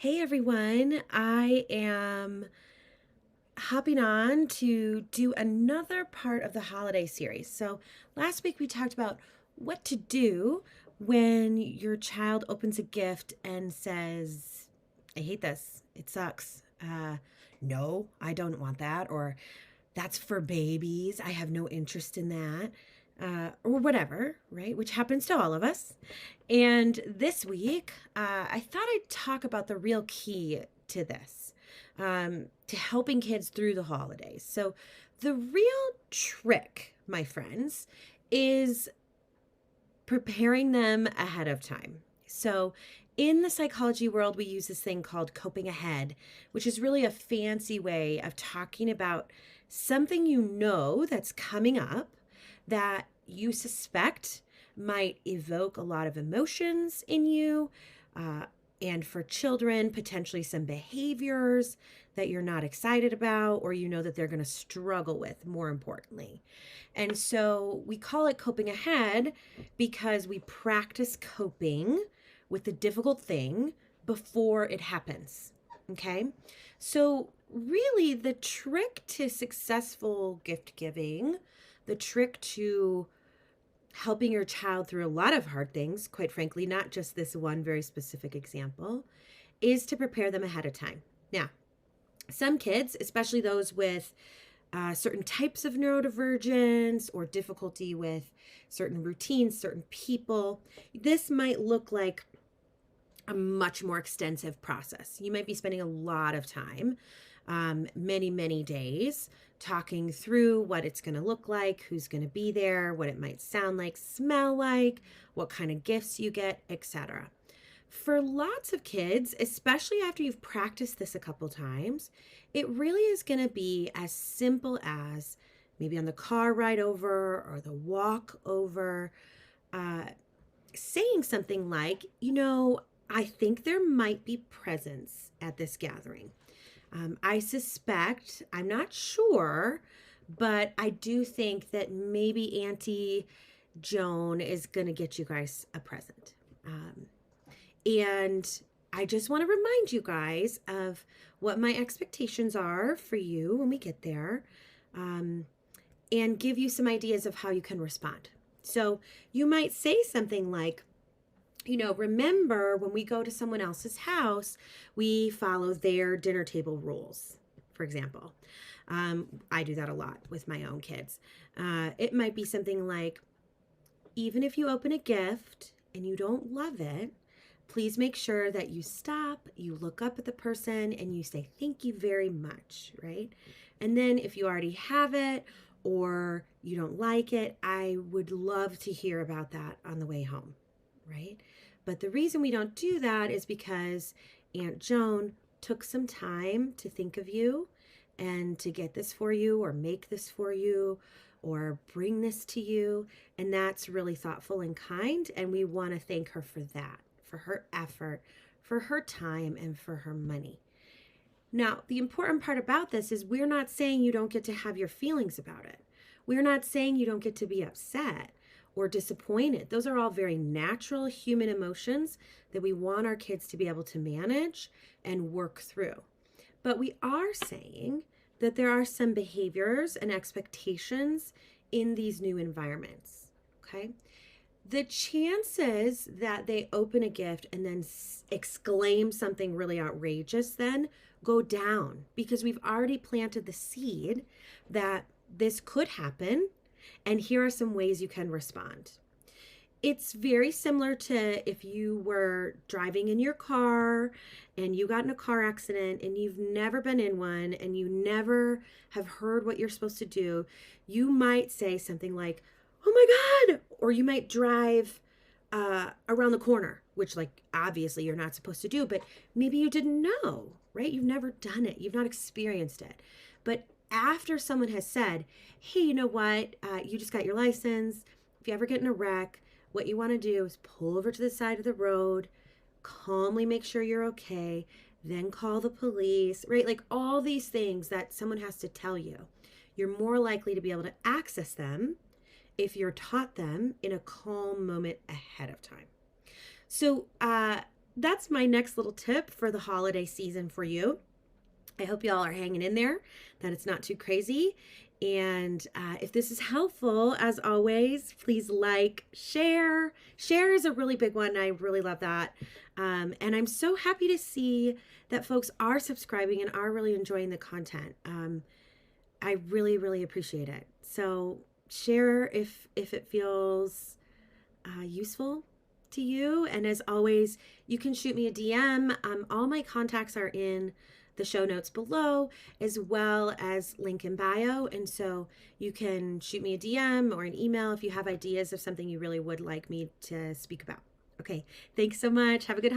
Hey everyone, I am hopping on to do another part of the holiday series. So, last week we talked about what to do when your child opens a gift and says, I hate this, it sucks. No, I don't want that, or that's for babies, I have no interest in that. Or whatever, right? Which happens to all of us. And this week, I thought I'd talk about the real key to this, to helping kids through the holidays. So, the real trick, my friends, is preparing them ahead of time. So, in the psychology world, we use this thing called coping ahead, which is really a fancy way of talking about something you know that's coming up that you suspect might evoke a lot of emotions in you. Uh, and for children, potentially some behaviors that you're not excited about, or you know that they're going to struggle with, more importantly. And so we call it coping ahead because we practice coping with the difficult thing before it happens. Okay. So, really, the trick to successful gift giving, the trick to helping your child through a lot of hard things, quite frankly, not just this one very specific example, is to prepare them ahead of time. Now, some kids, especially those with certain types of neurodivergence or difficulty with certain routines, certain people, this might look like a much more extensive process. You might be spending a lot of time, many days, talking through what it's going to look like, who's going to be there, what it might sound like, smell like, what kind of gifts you get, etc. For lots of kids, especially after you've practiced this a couple times, it really is going to be as simple as maybe on the car ride over or the walk over, uh, saying something like, I think there might be presents at this gathering. I suspect, I'm not sure, but I do think that maybe Auntie Joan is going to get you guys a present. And I just want to remind you guys of what my expectations are for you when we get there, and give you some ideas of how you can respond. So you might say something like, remember when we go to someone else's house, we follow their dinner table rules, for example. I do that a lot with my own kids. It might be something like, even if you open a gift and you don't love it, please make sure that you stop, you look up at the person, and you say, thank you very much, right? And then if you already have it or you don't like it, I would love to hear about that on the way home, right? But the reason we don't do that is because Aunt Joan took some time to think of you and to get this for you or make this for you or bring this to you. And that's really thoughtful and kind. And we want to thank her for that, for her effort, for her time, and for her money. Now, the important part about this is we're not saying you don't get to have your feelings about it. We're not saying you don't get to be upset or disappointed. Those are all very natural human emotions that we want our kids to be able to manage and work through. But we are saying that there are some behaviors and expectations in these new environments, okay? The chances that they open a gift and then exclaim something really outrageous then go down because we've already planted the seed that this could happen, and here are some ways you can respond. It's very similar to if you were driving in your car and you got in a car accident and you've never been in one and you never have heard what you're supposed to do. You might say something like, oh my God, or you might drive around the corner, which like obviously you're not supposed to do, but maybe you didn't know, right? You've never done it. You've not experienced it. But after someone has said, hey, you know what? You just got your license. If you ever get in a wreck, what you want to do is pull over to the side of the road, calmly make sure you're okay, then call the police, right? Like all these things that someone has to tell you. You're more likely to be able to access them if you're taught them in a calm moment ahead of time. So that's my next little tip for the holiday season for you. I hope y'all are hanging in there, that it's not too crazy. And if this is helpful, as always, please like, share. Share is a really big one. I really love that. And I'm so happy to see that folks are subscribing and are really enjoying the content. I really, really appreciate it. So share if it feels useful to you. And as always, you can shoot me a DM. All my contacts are in the show notes below, as well as link in bio. And so you can shoot me a DM or an email if you have ideas of something you really would like me to speak about. Okay, thanks so much. Have a good